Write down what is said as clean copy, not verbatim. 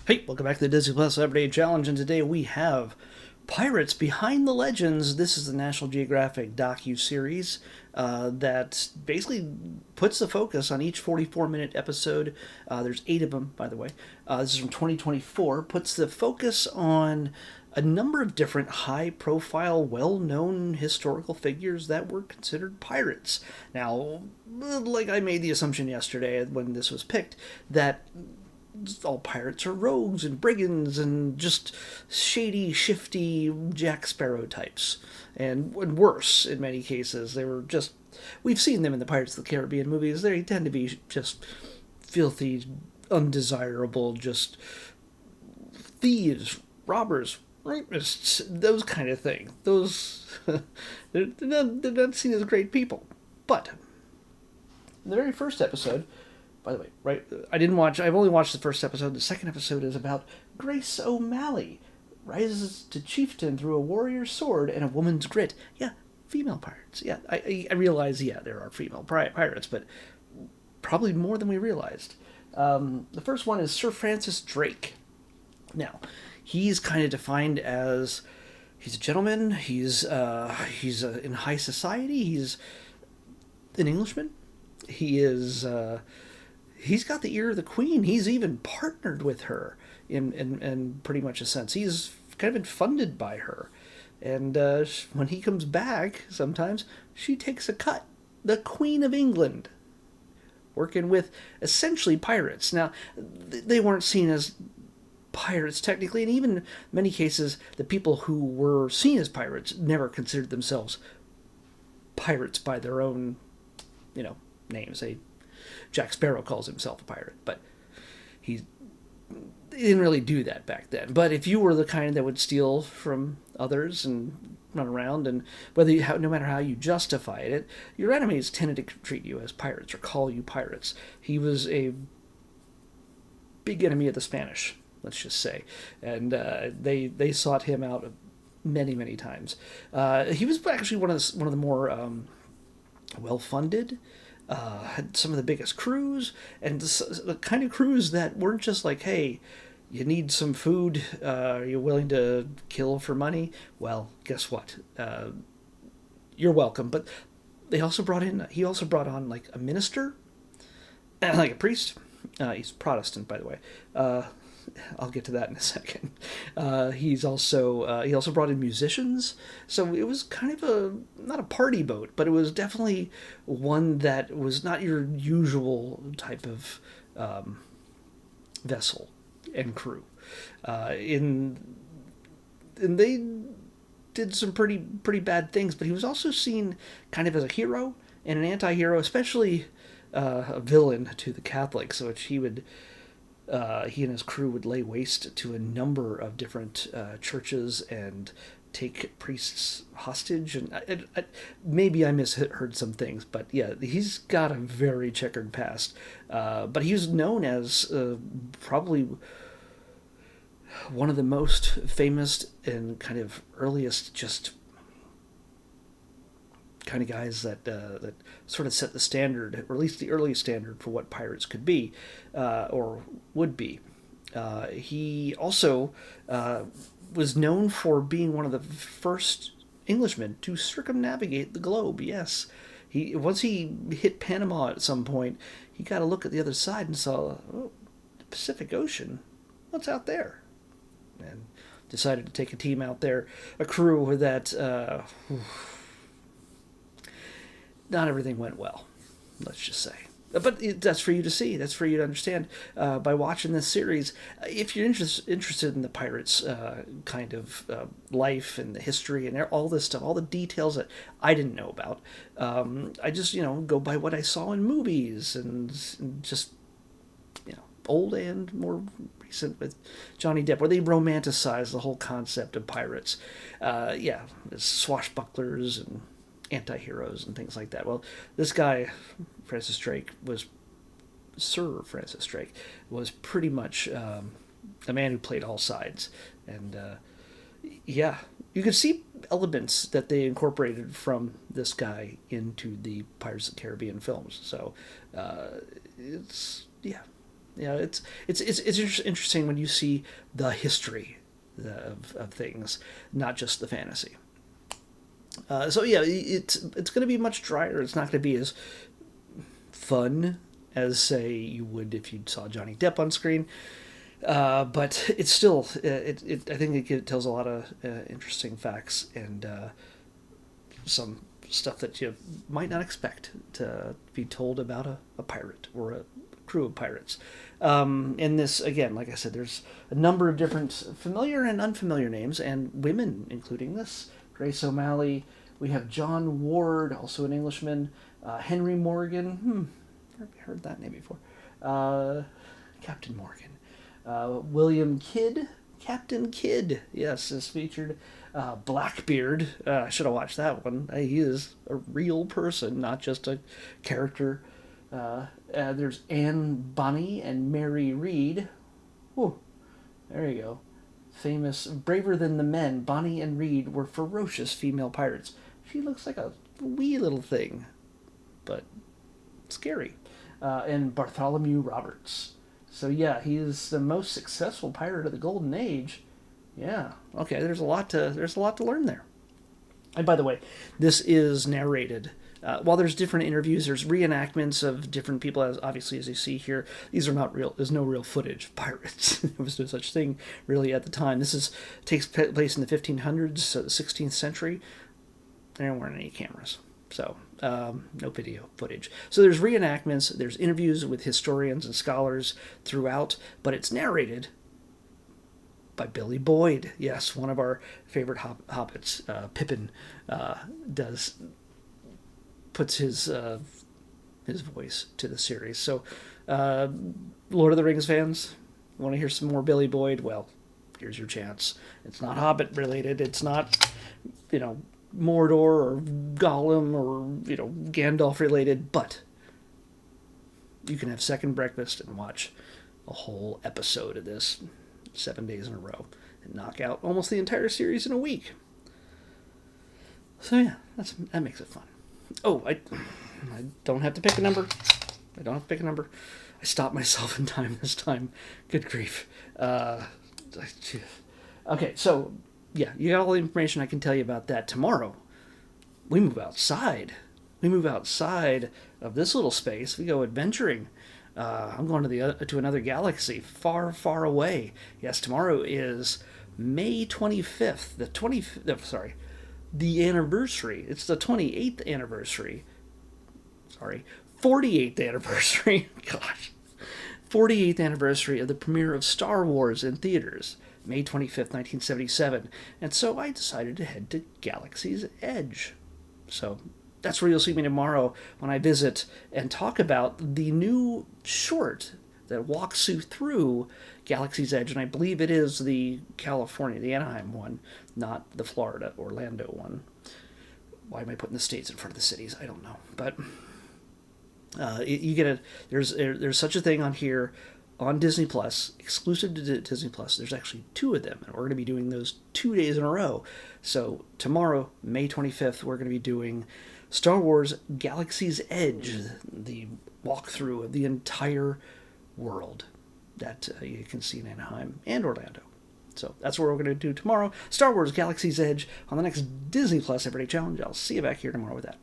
Hey, welcome back to the Disney Plus Everyday Challenge, and today we have Pirates Behind the Legends. This is the National Geographic docu-series that basically puts the focus on each 44-minute episode. There's 8 of them, by the way. This is from 2024. Puts the focus on a number of different high-profile, well-known historical figures that were considered pirates. Now, like I made the assumption yesterday when this was picked, that all pirates are rogues and brigands and just shady, shifty Jack Sparrow types. And worse, in many cases. They were just. We've seen them in the Pirates of the Caribbean movies. They tend to be just filthy, undesirable, just thieves, robbers, rapists, those kind of thing. Those. they're not seen as great people. But, in the very first episode, by the way, right? I've only watched the first episode. The second episode is about Grace O'Malley. Rises to chieftain through a warrior's sword and a woman's grit. Yeah, female pirates. Yeah, I realize, yeah, there are female pirates, but probably more than we realized. The first one is Sir Francis Drake. Now, he's kind of defined as he's a gentleman. He's in high society. He's an Englishman. He is. He's got the ear of the queen. He's even partnered with her in pretty much a sense. He's kind of been funded by her. And when he comes back, sometimes she takes a cut. The Queen of England, working with essentially pirates. Now, they weren't seen as pirates technically, and even in many cases, the people who were seen as pirates never considered themselves pirates by their own, names. Jack Sparrow calls himself a pirate, but he didn't really do that back then. But if you were the kind that would steal from others and run around, and no matter how you justified it, your enemies tended to treat you as pirates or call you pirates. He was a big enemy of the Spanish, let's just say, and they sought him out many, many times. He was actually one of the more well-funded. Had some of the biggest crews, and the kind of crews that weren't just like, hey, you need some food, are you willing to kill for money? Well, guess what? You're welcome. But he also brought on like a minister, like a priest. He's Protestant, by the way. I'll get to that in a second. He also brought in musicians, so it was kind of not a party boat, but it was definitely one that was not your usual type of vessel and crew. And they did some pretty bad things, but he was also seen kind of as a hero and an anti-hero, especially a villain to the Catholics, which he and his crew would lay waste to a number of different churches and take priests hostage. And maybe I misheard some things, but yeah, he's got a very checkered past. But he was known as probably one of the most famous and kind of earliest just kind of guys that sort of set the standard, or at least the earliest standard for what pirates could be or would be. He also was known for being one of the first Englishmen to circumnavigate the globe. Yes, once he hit Panama at some point, he got a look at the other side and saw, oh, the Pacific Ocean. What's out there? And decided to take a team out there, a crew that. Not everything went well, let's just say. But that's for you to see. That's for you to understand by watching this series. If you're interested in the pirates' kind of life and the history and all this stuff, all the details that I didn't know about, I just go by what I saw in movies and just old and more recent with Johnny Depp, where they romanticize the whole concept of pirates. Swashbucklers and anti-heroes and things like that. Well, this guy, Sir Francis Drake, was pretty much a man who played all sides. And you could see elements that they incorporated from this guy into the Pirates of the Caribbean films. So it's Yeah, it's interesting when you see the history of things, not just the fantasy. So yeah, it's going to be much drier. It's not going to be as fun as say you would if you saw Johnny Depp on screen. But it's still I think it tells a lot of interesting facts and some stuff that you might not expect to be told about a pirate or a crew of pirates. In this, again, like I said, there's a number of different familiar and unfamiliar names, and women, including this. Grace O'Malley. We have John Ward, also an Englishman. Henry Morgan. I've heard that name before. Captain Morgan. William Kidd. Captain Kidd, yes, is featured. Blackbeard, I should have watched that one. He is a real person, not just a character. There's Anne Bonny and Mary Read. Whew, there you go. Famous, braver than the men, Bonny and Read were ferocious female pirates. She looks like a wee little thing, but scary. And Bartholomew Roberts. So yeah, he is the most successful pirate of the Golden Age. Yeah. Okay. There's a lot to learn there. And by the way, this is narrated. While there's different interviews, there's reenactments of different people. As you see here, these are not real. There's no real footage of pirates. There was no such thing really at the time. This takes place in the 1500s, so the 16th century. There weren't any cameras, so no video footage. So there's reenactments. There's interviews with historians and scholars throughout, but it's narrated by Billy Boyd. Yes, one of our favorite hobbits. Pippin puts his voice to the series. So, Lord of the Rings fans, want to hear some more Billy Boyd? Well, here's your chance. It's not Hobbit related. It's not, Mordor or Gollum or, Gandalf related, but you can have second breakfast and watch a whole episode of this 7 days in a row and knock out almost the entire series in a week. So yeah, that makes it fun. Oh, I don't have to pick a number. I stopped myself in time this time. Good grief. Okay, so yeah, you got all the information I can tell you about that. Tomorrow, we move outside. We move outside of this little space. We go adventuring. I'm going to another galaxy far, far away. Yes, tomorrow is May 25th. The anniversary. It's the 28th anniversary. 48th anniversary. Gosh. 48th anniversary of the premiere of Star Wars in theaters. May 25th, 1977. And so I decided to head to Galaxy's Edge. So that's where you'll see me tomorrow when I visit and talk about the new short that walks you through Galaxy's Edge. And I believe it is the Anaheim one, not the Florida, Orlando one. Why am I putting the states in front of the cities? I don't know. But there's such a thing on here on Disney Plus, exclusive to Disney Plus. There's actually 2 of them, and we're going to be doing those 2 days in a row. So tomorrow, May 25th, we're going to be doing Star Wars Galaxy's Edge, the walkthrough of the entire world that you can see in Anaheim and Orlando. So that's what we're going to do tomorrow. Star Wars Galaxy's Edge on the next Disney Plus Everyday Challenge. I'll see you back here tomorrow with that.